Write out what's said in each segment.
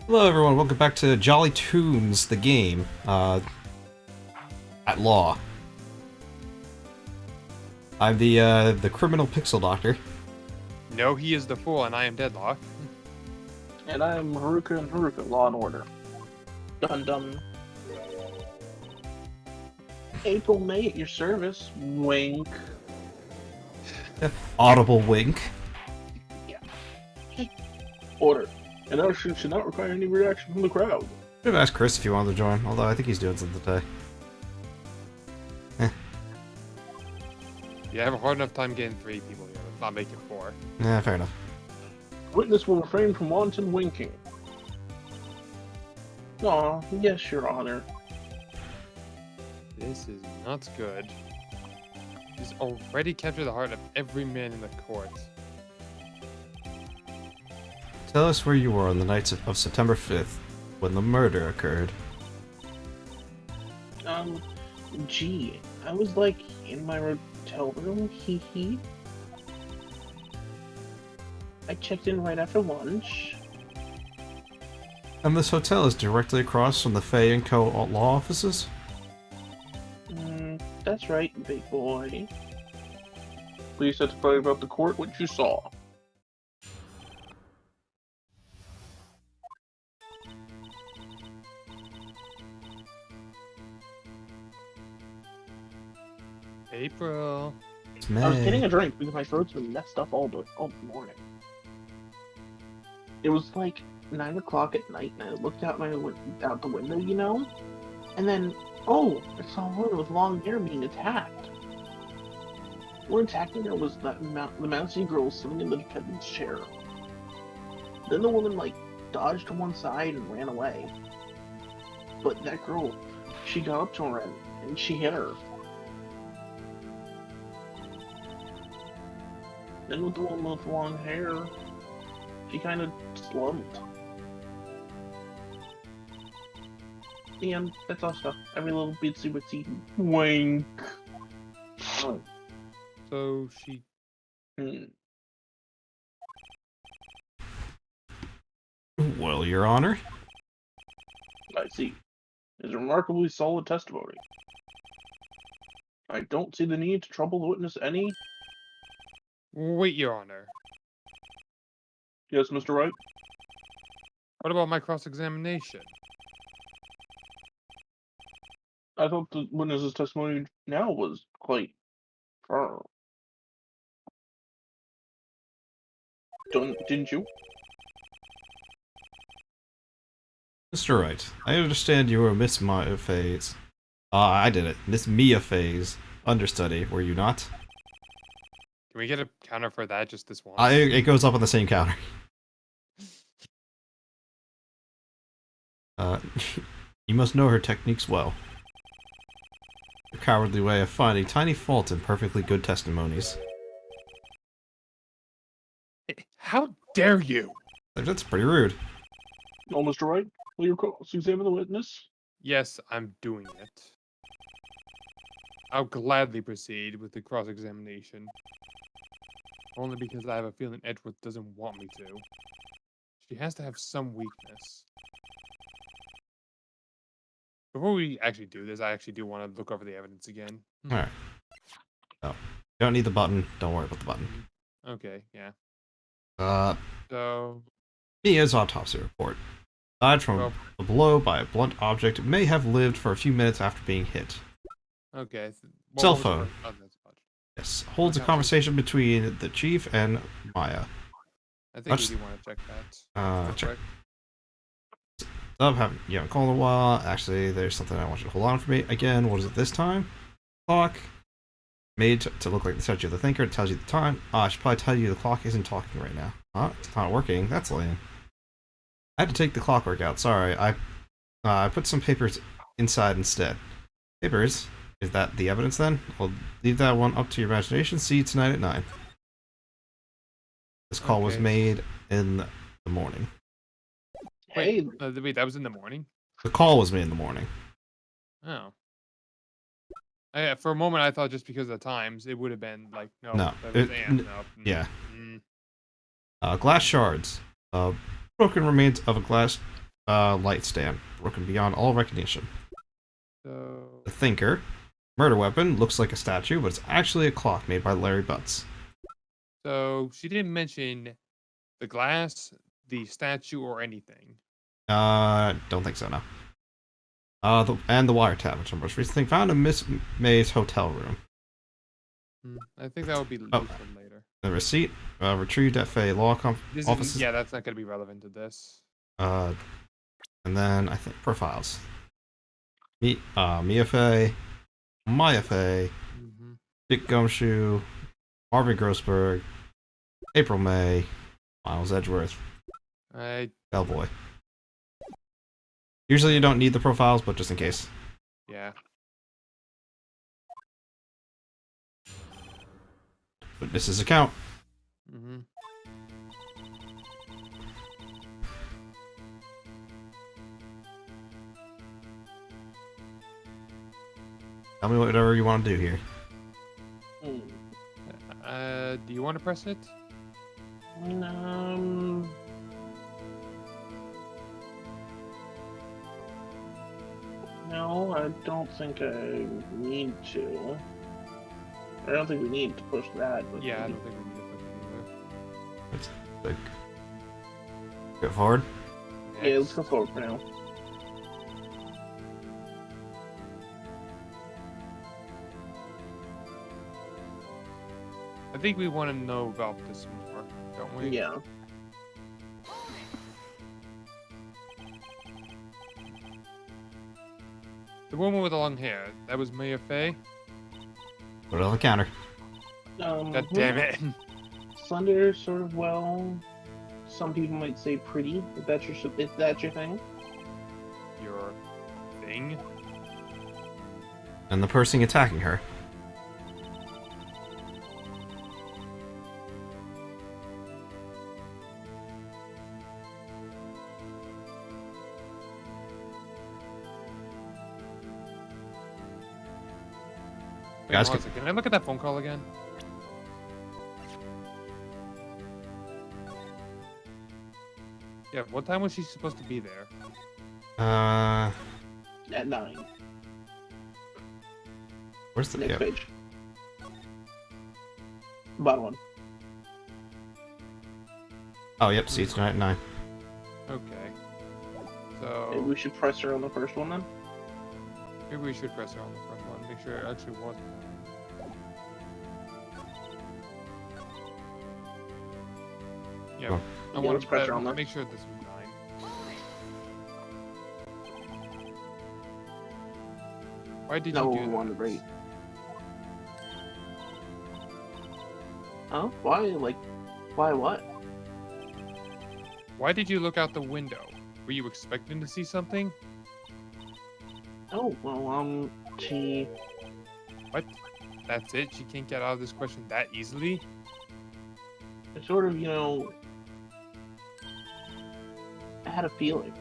Hello everyone, welcome back to Jolly Toons, the game, at law. I'm the criminal pixel doctor. No, he is the fool, and I am Deadlock. And I'm Haruka and Haruka, Law and Order. Dun dun. April May at your service. Wink. Audible wink. Order. And our shoot should not require any reaction from the crowd. Should have asked Chris if he wanted to join, although I think he's doing something today. You have a hard enough time getting 3 people here. Let's not make it 4. Yeah, fair enough. Witness will refrain from wanton winking. Aw, yes, Your Honor. This is not good. He's already captured the heart of every man in the court. Tell us where you were on the nights of September 5th, when the murder occurred. Gee, I was like in my hotel room, hee hee. I checked in right after lunch. And this hotel is directly across from the Fay & Co. law offices? That's right, big boy. Please testify about the court, what you saw. April. It's I was May. getting a drink because my throat's been messed up all morning. It was like 9 o'clock at night, and I looked out out the window, you know, and then I saw a woman with long hair being attacked. Where attacking her was the mousy girl sitting in the defendant's chair. Then the woman dodged to one side and ran away. But that girl, she got up to her and she hit her. Then with the one with long hair, she kind of slumped. And that's all stuff. Every little bitsy wink. So she... Well, Your Honor. I see. It's a remarkably solid testimony. I don't see the need to trouble the witness any. Wait, Your Honor. Yes, Mr. Wright? What about my cross-examination? I thought the witness's testimony now was quite firm. Didn't you? Mr. Wright, I understand you were Miss Mia Fay's. I did it. Miss Mia Fay's understudy, were you not? Can we get a counter for that, just this one? It goes up on the same counter. You must know her techniques well. A cowardly way of finding tiny faults in perfectly good testimonies. How dare you? That's pretty rude. No, Mr. Wright? Will you cross-examine the witness? Yes, I'm doing it. I'll gladly proceed with the cross-examination. Only because I have a feeling Edgeworth doesn't want me to. She has to have some weakness. Before we actually do this, I actually do want to look over the evidence again. Alright. Oh. Don't need the button. Don't worry about the button. Okay, yeah. So... So... Mia's autopsy report. Died from a blow by a blunt object, may have lived for a few minutes after being hit. Okay. Cell phone. Oh, that's much. Yes. Holds a conversation between the chief and Maya. I think we do want to check that. Check. Haven't called in a while. Actually, there's something I want you to hold on for me. Again, what is it this time? Clock. Made to look like the statue of the thinker. It tells you the time. I should probably tell you the clock isn't talking right now. It's not working. That's lame. I had to take the clockwork out. Sorry. I put some papers inside instead. Papers? Is that the evidence then? I'll leave that one up to your imagination. See you tonight at 9. This call was made in the morning. Wait, wait, that was in the morning? The call was made in the morning. Oh. For a moment, I thought just because of the times, it would have been like, no. No. That was no. Yeah. Glass shards. Broken remains of a glass light stand, broken beyond all recognition. So The Thinker, murder weapon, looks like a statue, but it's actually a clock made by Larry Butts. So she didn't mention the glass, the statue, or anything. Don't think so, no. And the wiretap, which I most recently found in Miss May's hotel room. I think that would be Oh. useful later. The receipt, retrieved at a law office. Yeah, that's not going to be relevant to this. And then I think profiles. Mia Fey, Maya Fey, Dick Gumshoe, Marvin Grossberg, April May, Miles Edgeworth, Bellboy. Usually you don't need the profiles, but just in case. Yeah. Witness's account. Tell me whatever you want to do here. Do you want to press it? No, I don't think I need to. I don't think we need to push that. But Yeah, I don't think we need to push it Let's like go forward. either. Yeah, let's go forward for now. I think we want to know about this more, don't we? Yeah. The woman with the long hair, that was Maya Fey? Put it on the counter. God damn it. Slender, sort of well. Some people might say pretty. If that's your thing. Your thing? And the person attacking her. Wait, Guys, hold on a second. Can I look at that phone call again? Yeah, what time was she supposed to be there? At 9. Where's the Next page. Bottom one. Oh, yep. See, it's at 9. Okay. Maybe So we should press her on the first one then. maybe we should press her on the first one, make sure it actually was. Yeah, Oh. I Yeah, want let's press her on to that. make sure this was 9. Why did No, you do we want to that? rate. Huh? Why? Like, why what? Why did you look out the window? Were you expecting to see something? Oh, well, she... What? That's it? She can't get out of this question that easily? sort of, I had a feeling.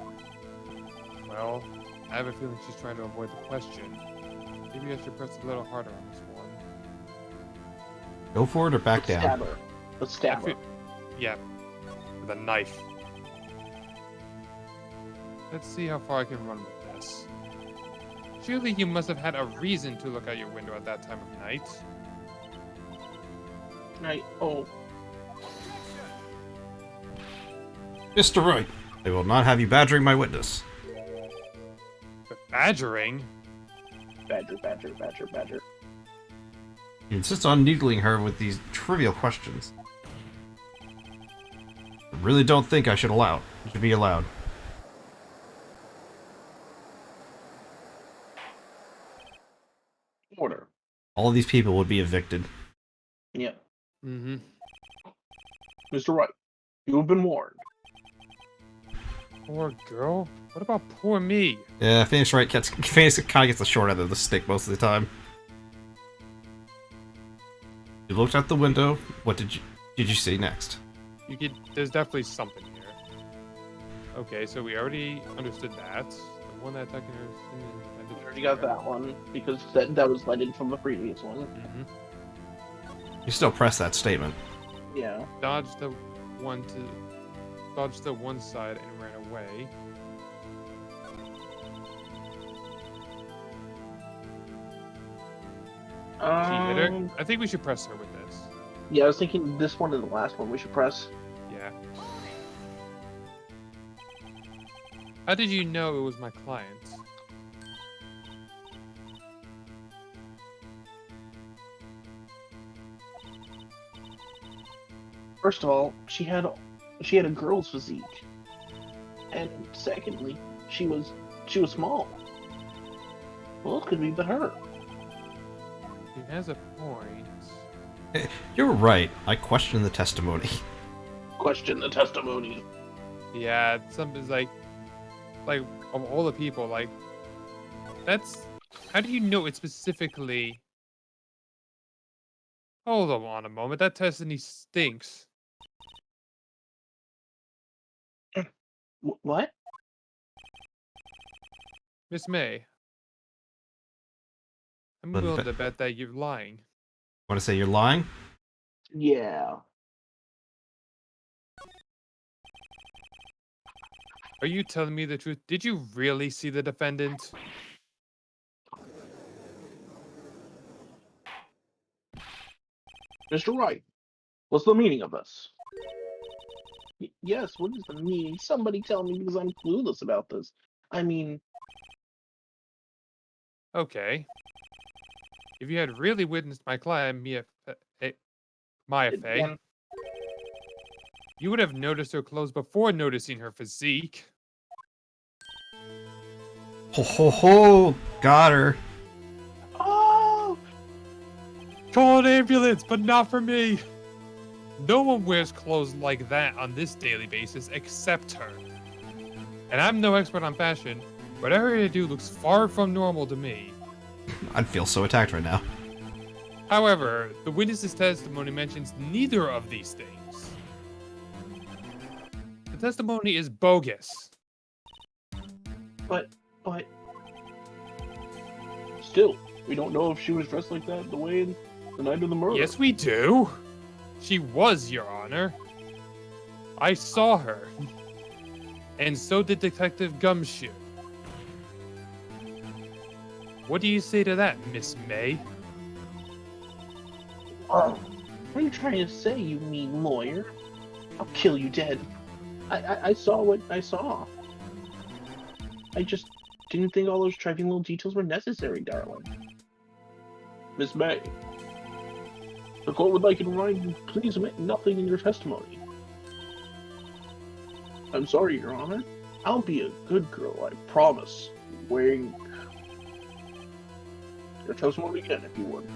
Well, I have a feeling she's trying to avoid the question. Maybe I should press a little harder on this one. Go for it or back Let's down. stab her. Let's stab her. Yeah, with a knife. Let's see how far I can run with this. Surely you must have had a reason to look out your window at that time of night. Right. Oh, Mr. Wright, I will not have you badgering my witness. But badgering? badger, badger, badger, badger. You insist on needling her with these trivial questions. I really don't think I should be allowed. Order. All of these people would be evicted. Yep. Mm-hmm. Mr. Wright, you have been warned. Poor girl? What about poor me? Yeah, Phoenix kind of gets the short end of the stick most of the time. You looked out the window. What did you see next? There's definitely something here. Okay, so we already understood that. The one that attacking her. We already got that one because that was lighted from the previous one. Mm-hmm. You still press that statement. Yeah. Dodge the one to dodged to one side and ran away. She hit her. I think we should press her with this. Yeah, I was thinking this one and the last one we should press. Yeah. How did you know it was my client? First of all, she had a girl's physique, and secondly, she was small. Well, it could be the her. He has a point. You're right. I question the testimony. Question the testimony. Yeah, something's like of all the people, like that's. How do you know it specifically? Hold on a moment. That testimony stinks. What? Miss May, I'm But- willing to bet that you're lying. Want to say you're lying? Yeah. Are you telling me the truth? Did you really see the defendant? Mr. Wright, what's the meaning of this? Yes, what is the meaning? Somebody tell me because I'm clueless about this. I mean, Okay. If you had really witnessed my client, Maya Fey, again, you would have noticed her clothes before noticing her physique. Ho ho ho! Got her. oh, Call an ambulance, but not for me. No one wears clothes like that on this daily basis except her. And I'm no expert on fashion, but everything I do looks far from normal to me. I'd feel so attacked right now. However, the witness's testimony mentions neither of these things. The testimony is bogus. but still, we don't know if she was dressed like that the night of the murder. Yes, we do. She was, Your Honor. I saw her. And so did Detective Gumshoe. What do you say to that, Miss May? What are you trying to say, you mean lawyer? I'll kill you dead. I saw what I saw. I just didn't think all those trifling little details were necessary, darling. Miss May, the court would like you to write, please omit nothing in your testimony. I'm sorry, Your Honor. I'll be a good girl, I promise. Wink. Your testimony again, if you would.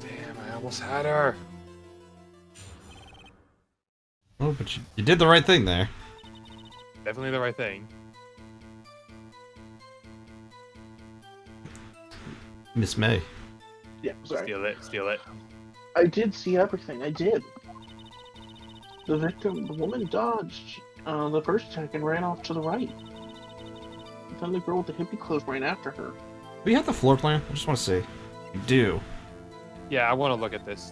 Damn, I almost had her. Oh, but you did the right thing there. Definitely the right thing. Miss May. Yeah, sorry. Steal it. I did see everything. I did. The woman dodged the first attack and ran off to the right. Then the girl with the hippie clothes ran after her. Do you have the floor plan? I just want to see. You do. Yeah, I want to look at this.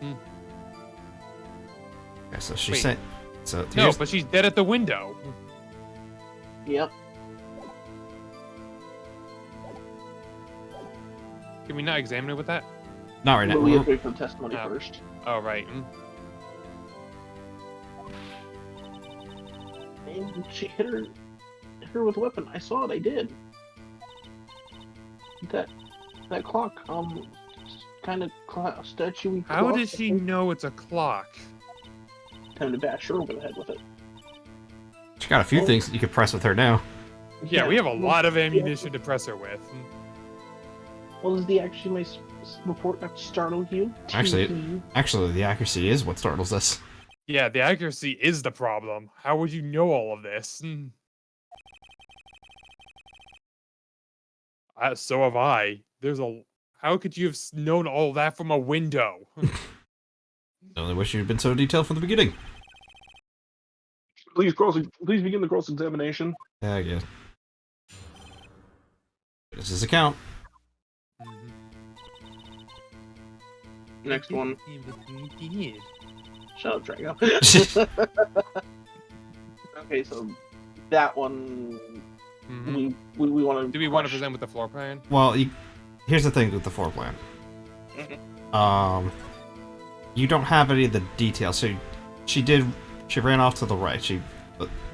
Okay, so she Wait. said. So No, here's- but she's dead at the window. Yep. Can we not examine it with that? not right now. But we have to wait for the testimony Oh. first. Oh, right. And she hit her with a weapon. I saw it. I did. That clock, kind of statue. How does she know it's a clock? Time to bash her over the head with it. She got a few things that you could press with her now. Yeah, we have a well, lot of ammunition to press her with. Well, does the actually report not startle you? Actually, Tee-hee. Actually, the accuracy is what startles us. Yeah, the accuracy is the problem. How would you know all of this? So have I. How could you have known all that from a window? I only wish you'd been so detailed from the beginning. Please begin the cross-examination. Yeah, I guess. This is a count. Next one. Shut up, Drago. Okay, so that one Mhm. we want to. Do we want to present with the floor plan? Well, here's the thing with the floor plan. You don't have any of the details. So she ran off to the right.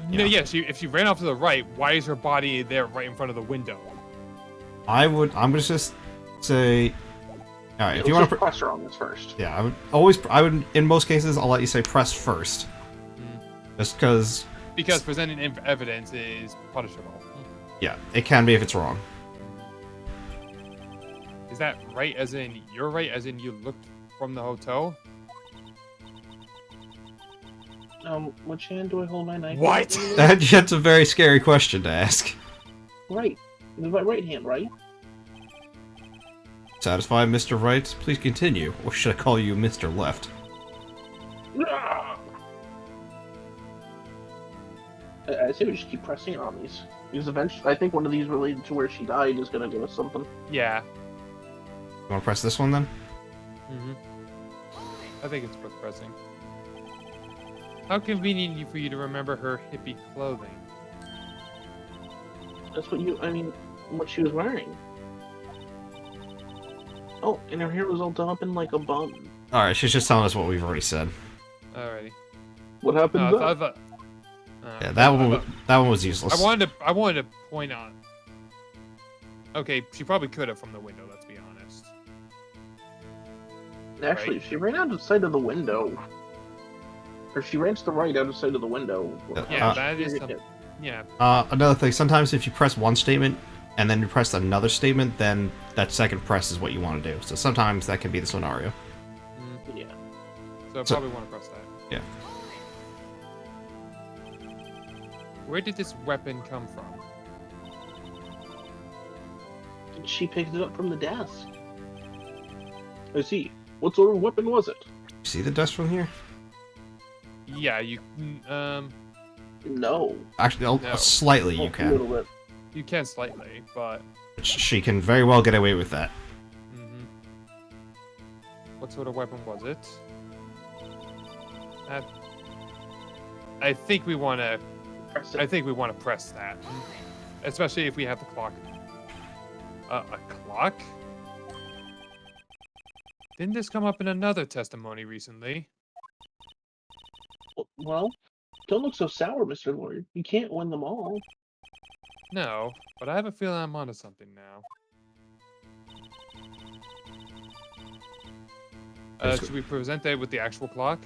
No, yeah. If she ran off to the right, why is her body there right in front of the window? I'm gonna just say, all right. If you want to press her on this first. Yeah, I would. In most cases, I'll let you say press first, just because. Because presenting evidence is punishable. Yeah, it can be if it's wrong. Is that right? As in you're right? As in you looked from the hotel? Which hand do I hold my knife? What? That's a very scary question to ask. Right. With my right hand, right? Satisfied, Mr. Wright? Please continue, or should I call you Mr. Left? I say we should keep pressing her on these. Because eventually, I think one of these related to where she died is gonna give us something. Yeah. You want to press this one then? I think it's worth pressing. How convenient for you to remember her hippie clothing. That's what she was wearing. Oh, and her hair was all done up in like a bun. Alright, she's just telling us what we've already said. Alrighty. What happened then? Yeah, that one was useless. I wanted to point out. Okay, she probably could have from the window. Let's be honest. Actually, Right. she ran out of sight of the window. Or she ran to the right out of sight of the window. Yeah, that is something. Yeah. Another thing, sometimes if you press one statement and then you press another statement, then that second press is what you want to do. So sometimes that can be the scenario. Yeah. So I probably want to press that. Yeah. Where did this weapon come from? She picked it up from the desk. I see. What sort of weapon was it? See the desk from here? Yeah, you. No. Actually, No. slightly you A can. little bit. You can slightly, but. She can very well get away with that. What sort of weapon was it? I think we want to. Press it. I think we want to press that, especially if we have the clock. A clock? Didn't this come up in another testimony recently? Well, don't look so sour, Mr. Lord. You can't win them all. No, but I have a feeling I'm onto something now. Should we present that with the actual clock?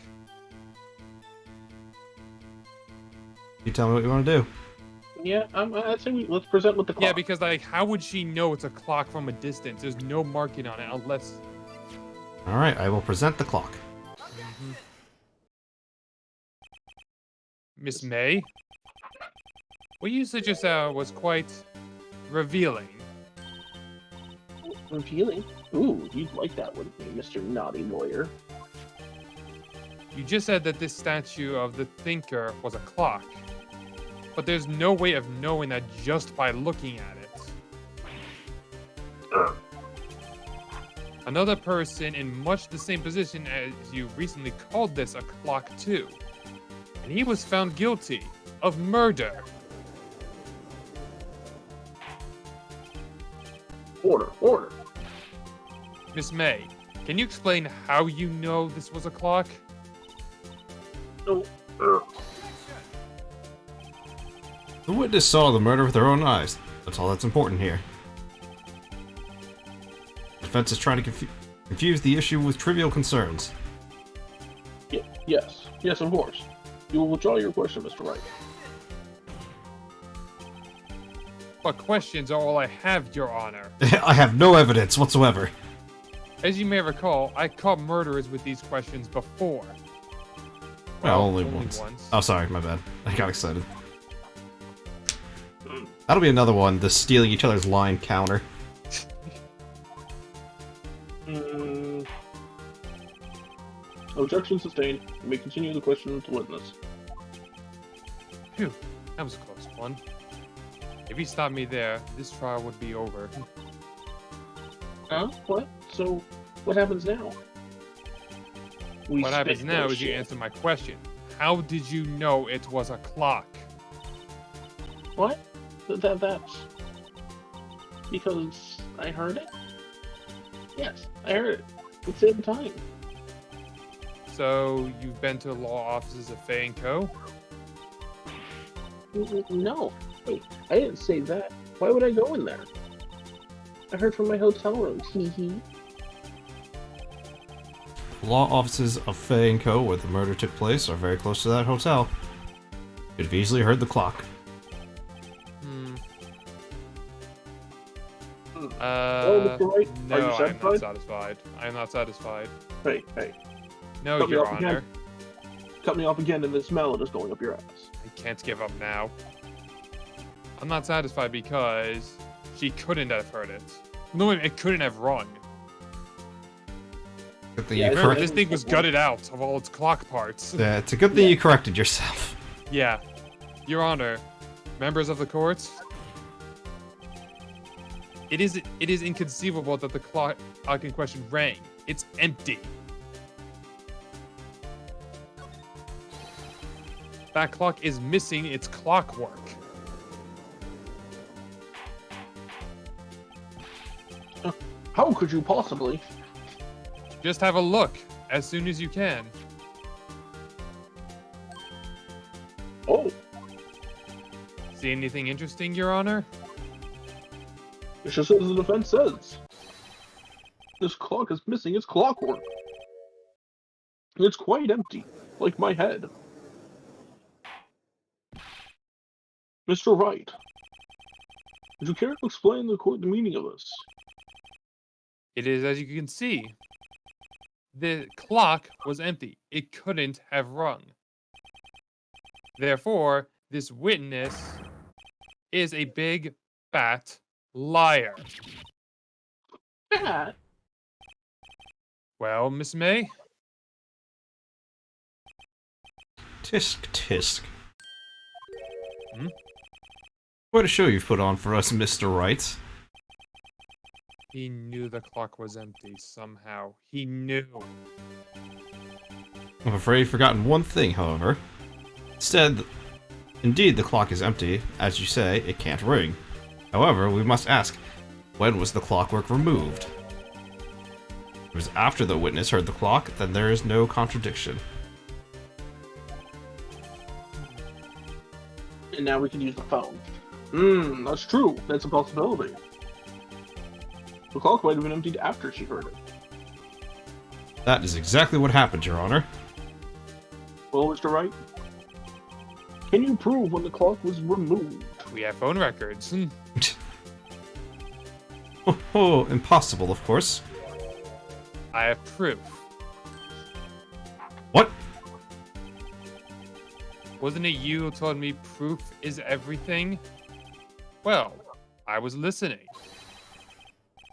You tell me what you want to do. Yeah, I'd say let's present with the clock. Yeah, because like, how would she know it's a clock from a distance? There's no marking on it unless. All right, I will present the clock. Miss May, what you said just was quite revealing. Revealing? Ooh, you'd like that, wouldn't you, Mr. Naughty Lawyer? You just said that this statue of the thinker was a clock, but there's no way of knowing that just by looking at it. Another person in much the same position as you recently called this a clock too, and he was found guilty of murder. Order. Miss May, can you explain how you know this was a clock? No. The witness saw the murder with their own eyes. That's all that's important here. The defense is trying to confuse the issue with trivial concerns. Yes, of course. You will withdraw your question, Mr. Wright. But questions are all I have, Your Honor. I have no evidence whatsoever. As you may recall, I caught murderers with these questions before. Well, only once. Oh, sorry, my bad. I got excited. That'll be another one, the stealing each other's line counter. Objection sustained. You may continue the question to witness. Phew, that was a close one. If he stopped me there, this trial would be over. Huh? What? So, what happens now? What happens now is you answer my question. How did you know it was a clock? What? That's because I heard it? Yes, I heard it. It said the time. So you've been to the law offices of Fay & Co.? No. Wait, I didn't say that. Why would I go in there? I heard from my hotel room. Hee hee. Law offices of Fay & Co., where the murder took place, are very close to that hotel. Could have easily heard the clock. Mr. Wright, are No, you I am satisfied? not satisfied. I am not satisfied. Hey. No, Cut me Your off Honor. again. Cut me off again and the smell is going up your ass. I can't give up now. I'm not satisfied because she couldn't have heard it. No, it couldn't have rung. Good thing Yeah, you it's Remember, corrected. this thing was gutted out of all its clock parts. Yeah, it's a good thing you corrected yourself. Yeah. Your Honor, members of the court, it is inconceivable that the clock in question rang. It's empty. That clock is missing its clockwork. How could you possibly? Just have a look as soon as you can. Oh, See anything interesting, Your Honor? it's just as the defense says. This clock is missing its clockwork. It's quite empty, like my head. Mr. Wright, would you care to explain the court the meaning of this? It is as you can see. The clock was empty. It couldn't have rung. Therefore, this witness is a big, fat liar. Pat? Well, Miss May, Tisk, tisk. Hmm? What a show you've put on for us, Mr. Wright. he knew the clock was empty somehow. He knew. I'm afraid you've forgotten one thing, however. Indeed, the clock is empty. As you say, it can't ring. However, we must ask, when was the clockwork removed? If it was after the witness heard the clock, then there is no contradiction. And now we can use the phone. That's true. That's a possibility. The clock might have been emptied after she heard it. That is exactly what happened, Your Honor. Well, Mr. Wright, can you prove when the clock was removed? We have phone records. Oh, impossible, of course. I have proof. What? Wasn't it you who told me proof is everything? Well, I was listening.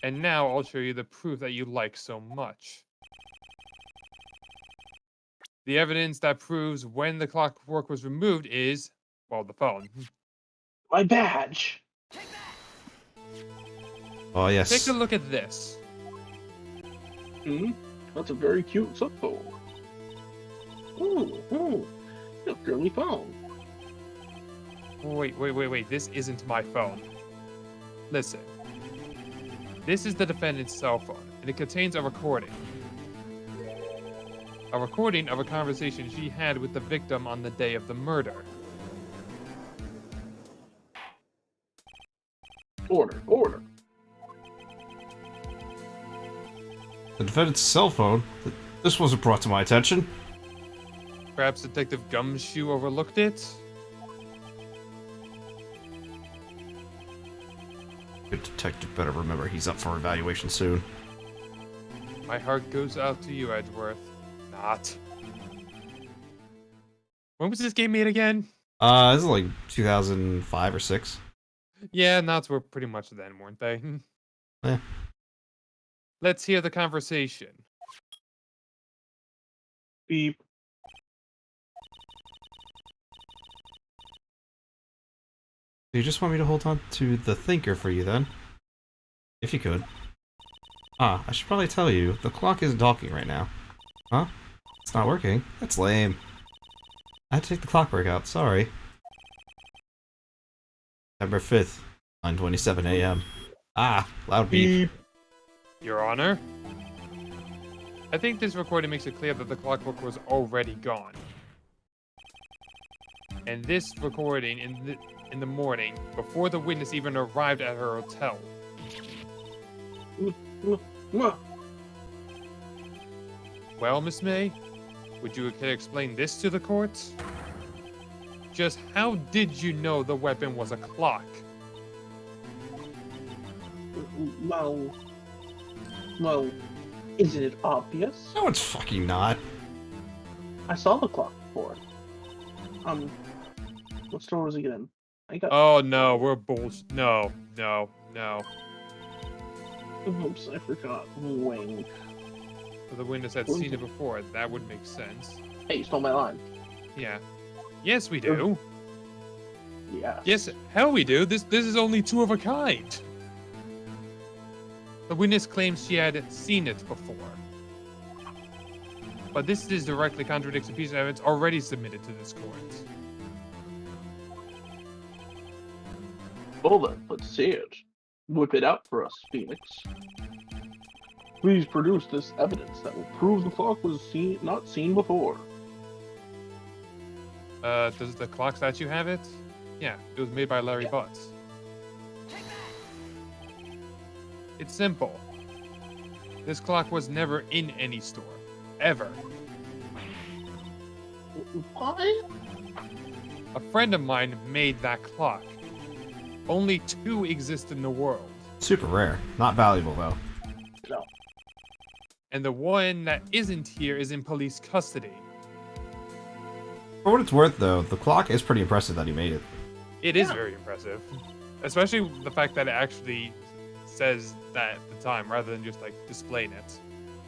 And now I'll show you the proof that you like so much. The evidence that proves when the clockwork was removed is, well, the phone. My badge! Oh, yes. Take a look at this. That's a very cute flip phone. Ooh, a girly phone. Wait. This isn't my phone. Listen. This is the defendant's cell phone, and it contains a recording. A recording of a conversation she had with the victim on the day of the murder. Order. The defendant's cell phone? This wasn't brought to my attention. Perhaps Detective Gumshoe overlooked it? Good detective better remember he's up for evaluation soon. My heart goes out to you, Edgeworth. Not. When was this game made again? This is like 2005 or 6. Yeah, Knots were pretty much then, weren't they? Yeah. Let's hear the conversation. Beep. Do you just want me to hold on to the thinker for you then? If you could. Ah, I should probably tell you, the clock isn't talking right now. Huh? It's not working? That's lame. I had to take the clock break out, sorry. September 5th, 9:27 a.m. Ah, loud beep. Your Honor, I think this recording makes it clear that the clockwork was already gone. And this recording in the morning, before the witness even arrived at her hotel. Well, Miss May, would you care to explain this to the court? Just how did you know the weapon was a clock? Well, isn't it obvious? No, it's fucking not. I saw the clock before. What store was it in? Oh no, we're bullshit. No. Oops, I forgot. Wing. So the witness had seen it before. That would make sense. Hey, you stole my line. Yeah. Yes, we do. Yeah. Yes, hell we do. This is only two of a kind. The witness claims she had seen it before. But this is directly contradicts a piece of evidence already submitted to this court. Well then, let's see it. Whip it out for us, Phoenix. Please produce this evidence that will prove the clock was not seen before. Does the clock statue have it? Yeah, it was made by Larry Butts. It's simple. This clock was never in any store. Ever. What? A friend of mine made that clock. Only 2 exist in the world. Super rare. Not valuable, though. No. And the one that isn't here is in police custody. For what it's worth, though, the clock is pretty impressive that he made it. It is very impressive. Especially the fact that it actually says that at the time, rather than just, like, displaying it.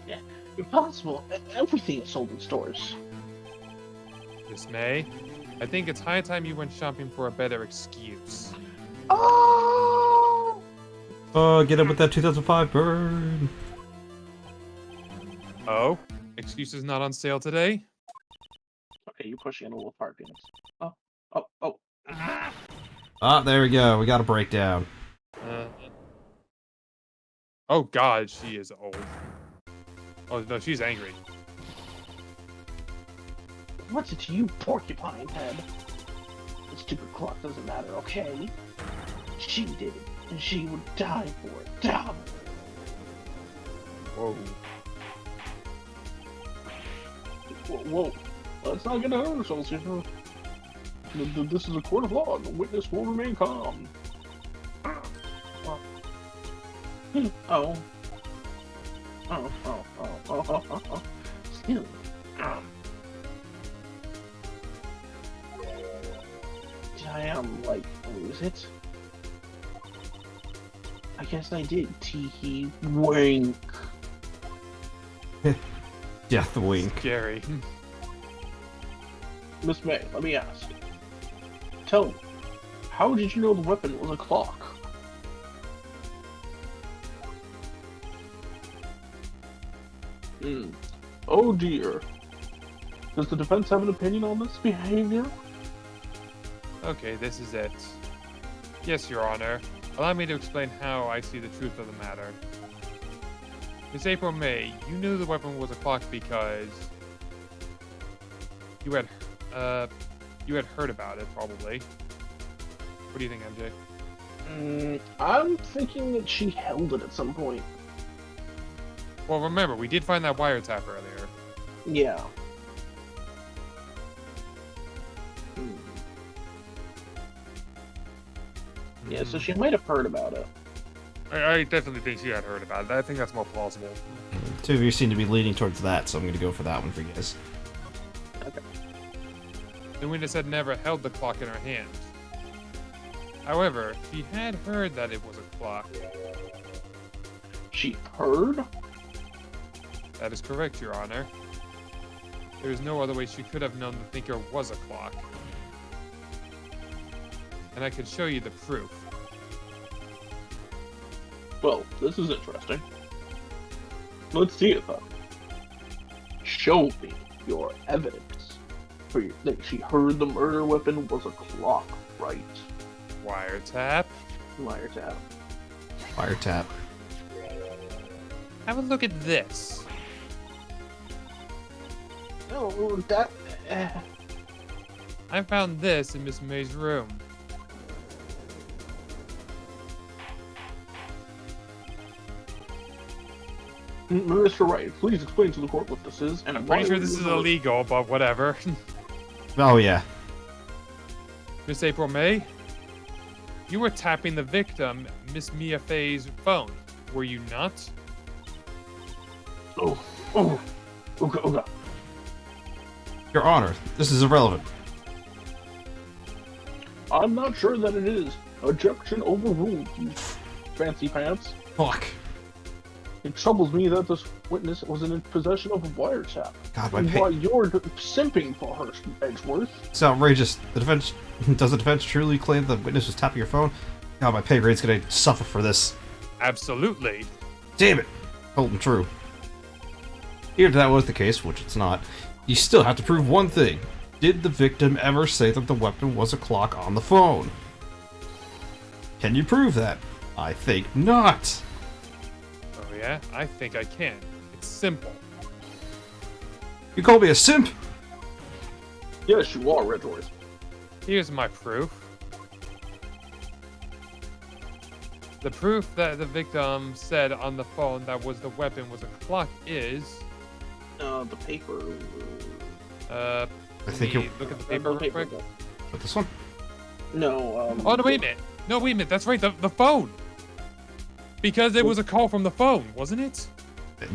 Yeah, impossible. Everything is sold in stores. Miss May, I think it's high time you went shopping for a better excuse. Oh! Oh, get up with that 2005 burn. Oh? Excuses not on sale today? Okay, you're pushing it a little far, Phoenix. Oh. Ah, there we go. We got a breakdown. Oh god, she is old. Oh no, she's angry. What's it to you, porcupine head? The stupid clock doesn't matter, okay? She did it, and she would die for it. Damn! Whoa. Whoa. Let's not get ahead of ourselves here. This is a court of law, and the witness will remain calm. Oh. Still. Did I, lose it? I guess I did. Tee-hee. Wink. Death wink. Scary. Miss May, let me ask. Tell me, how did you know the weapon was a clock? Oh dear. Does the defense have an opinion on this behavior? Okay, this is it. Yes, Your Honor. Allow me to explain how I see the truth of the matter. Miss April May, you knew the weapon was a clock because you had heard about it, probably. What do you think, MJ? I'm thinking that she held it at some point. Well, remember, we did find that wiretap earlier. Yeah. Yeah, so she might have heard about it. I definitely think she had heard about it. I think that's more plausible. Two of you seem to be leaning towards that, so I'm going to go for that one for you guys. Okay. The witness had never held the clock in her hand. However, she had heard that it was a clock. She heard? That is correct, Your Honor. There is no other way she could have known the thinker was a clock. And I could show you the proof. Well, this is interesting. Let's see it then. Show me your evidence. that she heard the murder weapon was a clock, right? Wiretap. Wiretap. Wiretap. Have a look at this. No, that. I found this in Miss May's room. Mr. Wright, please explain to the court what this is. And I'm pretty sure this is illegal, but whatever. Oh, yeah. Miss April May, you were tapping the victim, Miss Mia Fey's phone, were you not? Oh, God. Your Honor, this is irrelevant. I'm not sure that it is. Objection overruled, you fancy pants. Fuck. It troubles me that this witness was in possession of a wiretap. God, While you're simping for her, Edgeworth. It's outrageous. The defense does the defense truly claim the witness was tapping your phone? God, my pay grade's gonna suffer for this. Absolutely. Damn it! Hold true. Even if that was the case, which it's not, you still have to prove one thing. Did the victim ever say that the weapon was a clock on the phone? Can you prove that? I think not. Oh yeah? I think I can. It's simple. You call me a simp? Yes, you are, Edgeworth. Here's my proof. The proof that the victim said on the phone that was the weapon was a clock is... The paper. I think you look at the paper real quick. But this one? No, Oh, no, wait a minute. No, wait a minute. That's right. The phone. Because it was a call from the phone, wasn't it?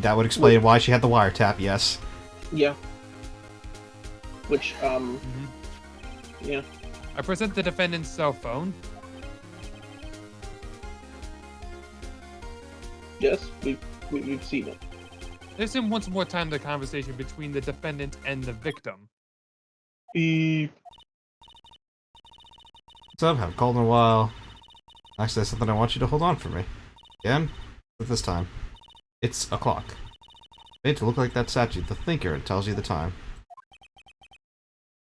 That would explain why she had the wiretap, yes. Yeah. Which, yeah. I present the defendant's cell phone. Yes, we've seen it. Listen once more time to the conversation between the defendant and the victim. Beep. What's up? Haven't called in a while. Actually, there's something I want you to hold on for me. Again? But this time. It's a clock. Made to look like that statue, the thinker, it tells you the time.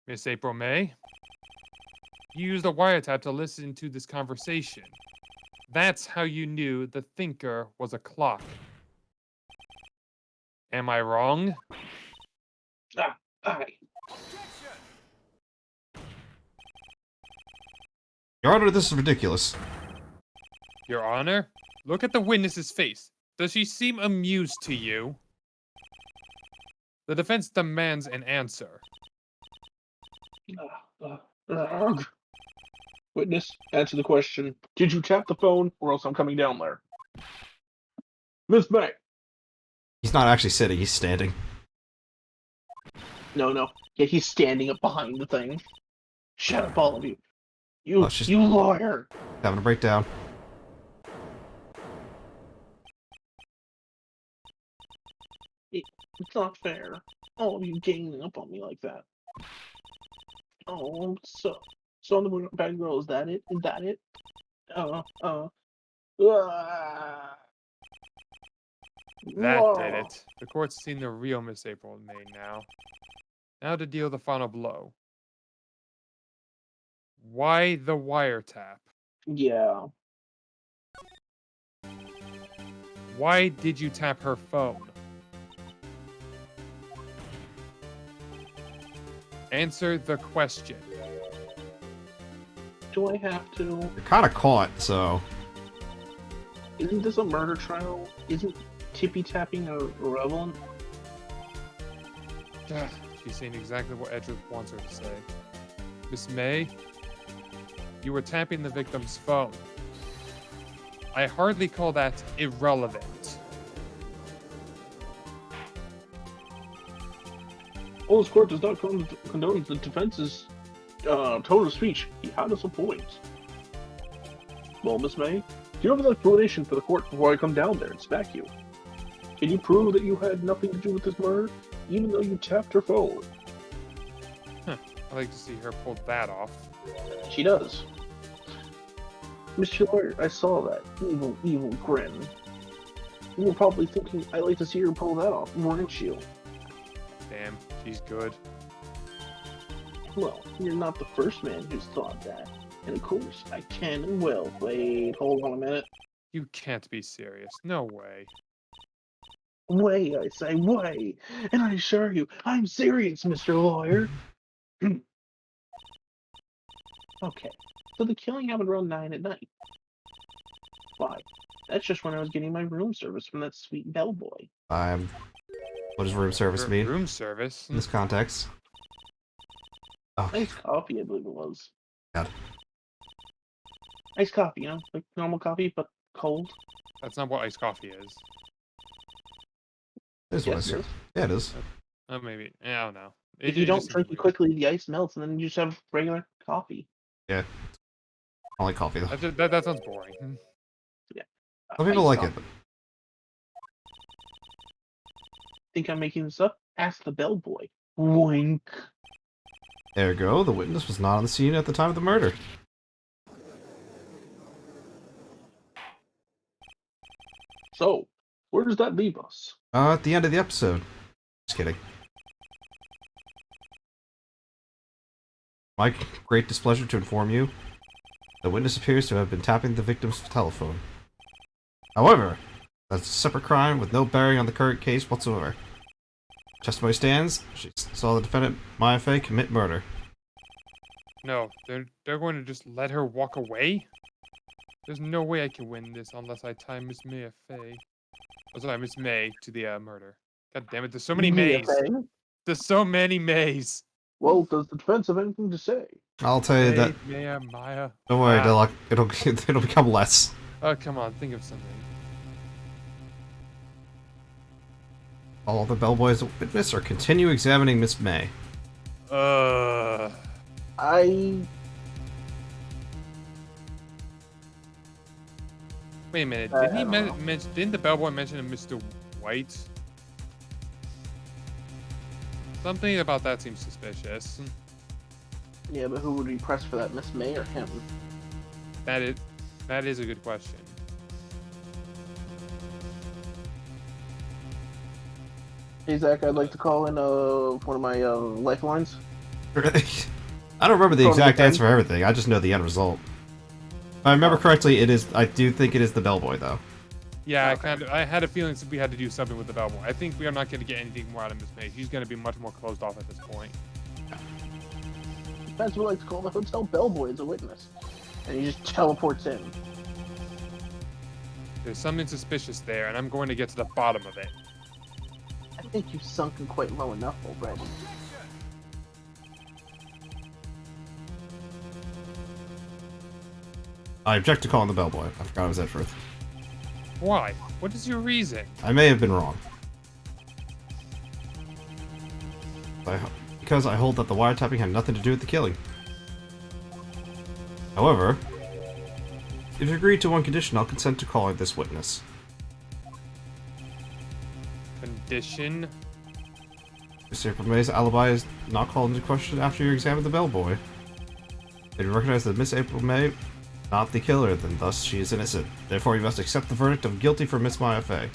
Miss April May, you used a wiretap to listen to this conversation. That's how you knew the thinker was a clock. Am I wrong? Aye. Your Honor, this is ridiculous. Your Honor, look at the witness's face. Does she seem amused to you? The defense demands an answer. Witness, answer the question. Did you tap the phone, or else I'm coming down there? Miss May. He's not actually sitting, he's standing. No. Yeah, he's standing up behind the thing. Shut up, all of you. You, Oh, she's- you lawyer. Having a breakdown. It's not fair. All of you ganging up on me like that. Oh, so I'm the bad girl. Is that it? Is that it? That did it. The court's seen the real Miss April May now. Now to deal the final blow. Why the wiretap? Yeah. Why did you tap her phone? Answer the question. Do I have to? You're kind of caught, so... Isn't this a murder trial? Isn't tippy tapping irrelevant? She's saying exactly what Edgeworth wants her to say. Miss May, you were tapping the victim's phone. I hardly call that irrelevant. Well, this court does not condone the defense's tone of speech. He had us a point. Well, Miss May, do you have an explanation for the court before I come down there and smack you? Can you prove that you had nothing to do with this murder, even though you tapped her phone? I'd like to see her pull that off. She does. Mr. Lawyer, I saw that evil grin. You were probably thinking, I'd like to see her pull that off, weren't you? Damn, she's good. Well, you're not the first man who's thought that. And of course, I can and will. Wait, hold on a minute. You can't be serious. No way. Wait, I say, wait. And I assure you, I'm serious, Mr. Lawyer. Okay, so the killing happened around 9 at night. Why? That's just when I was getting my room service from that sweet bellboy. What does room service mean Room service? in this context? Oh, Iced coffee, I believe it was. God. Iced coffee, you know, like normal coffee, but cold. That's not what iced coffee is. It is what Yes, I it is. Yeah, it is. Oh, maybe. I don't know. If you don't drink it quickly, the ice melts, and then you just have regular coffee. Yeah. I like coffee, though. That sounds boring. Yeah. Some people like it. Think I'm making this up? Ask the bellboy. Wink. There you go. The witness was not on the scene at the time of the murder. So, where does that leave us? At the end of the episode. Just kidding. My great displeasure to inform you, the witness appears to have been tapping the victim's telephone. However, that's a separate crime with no bearing on the current case whatsoever. Testimony stands, she saw the defendant, Maya Fey, commit murder. No, they're going to just let her walk away? There's no way I can win this unless I tie Miss Maya Fey. Oh, sorry, Miss May to the murder. God damn it, there's so many Mays. There's so many Mays. Well, does the defense have anything to say? I'll tell you that. Maya. Don't worry, it'll become less. Oh, come on, think of something. All the bellboys witness or continue examining Miss May. Wait a minute. Didn't the bellboy mention a Mr. White? Something about that seems suspicious. Yeah, but who would we press for that, Miss May or him? That is a good question. Hey Zach, I'd like to call in one of my lifelines. I don't remember the exact answer for everything. I just know the end result. If I remember correctly, I do think it is the bellboy, though. Yeah, I had a feeling we had to do something with the bellboy. I think we are not going to get anything more out of Miss May. She's going to be much more closed off at this point. Defense would like to call the hotel bellboy as a witness, and he just teleports in. There's something suspicious there, and I'm going to get to the bottom of it. I think you've sunken quite low enough already. I object to calling the bellboy. I forgot it was Edgeworth. Why? What is your reason? I may have been wrong. Because I hold that the wiretapping had nothing to do with the killing. However, if you agree to one condition, I'll consent to calling this witness. Condition? Mr. April May's alibi is not called into question after you examine the bellboy. If you recognize that Miss April May not the killer, then thus she is innocent. Therefore, you must accept the verdict of guilty for Miss Maya Fey.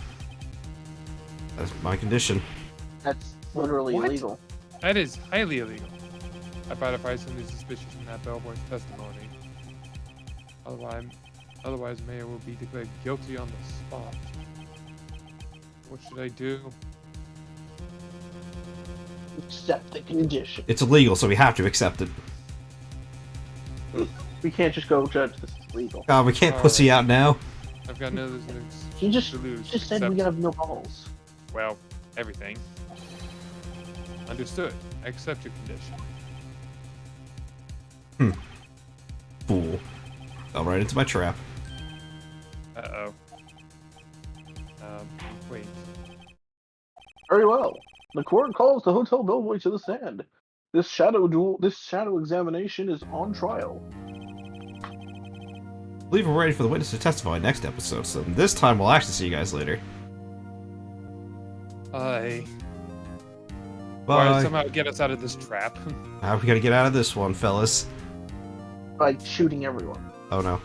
That's my condition. That's literally illegal. That is highly illegal. I find something suspicious in that bellboy's testimony. Otherwise, Mayor will be declared guilty on the spot. What should I do? Accept the condition. It's illegal, so we have to accept it. We can't just go judge this is legal. God, we can't pussy out now. I've got no He just to lose. said we have no balls. Well, everything. Understood. Accept your condition. Fool. Fell right into my trap. Uh-oh. Wait. Very well. The court calls the hotel bellboy to the stand. This shadow examination is on trial. I believe we're ready for the witness to testify next episode, so this time we'll actually see you guys later. Bye. Bye. Somehow get us out of this trap. How are we gonna get out of this one, fellas? By shooting everyone. Oh no.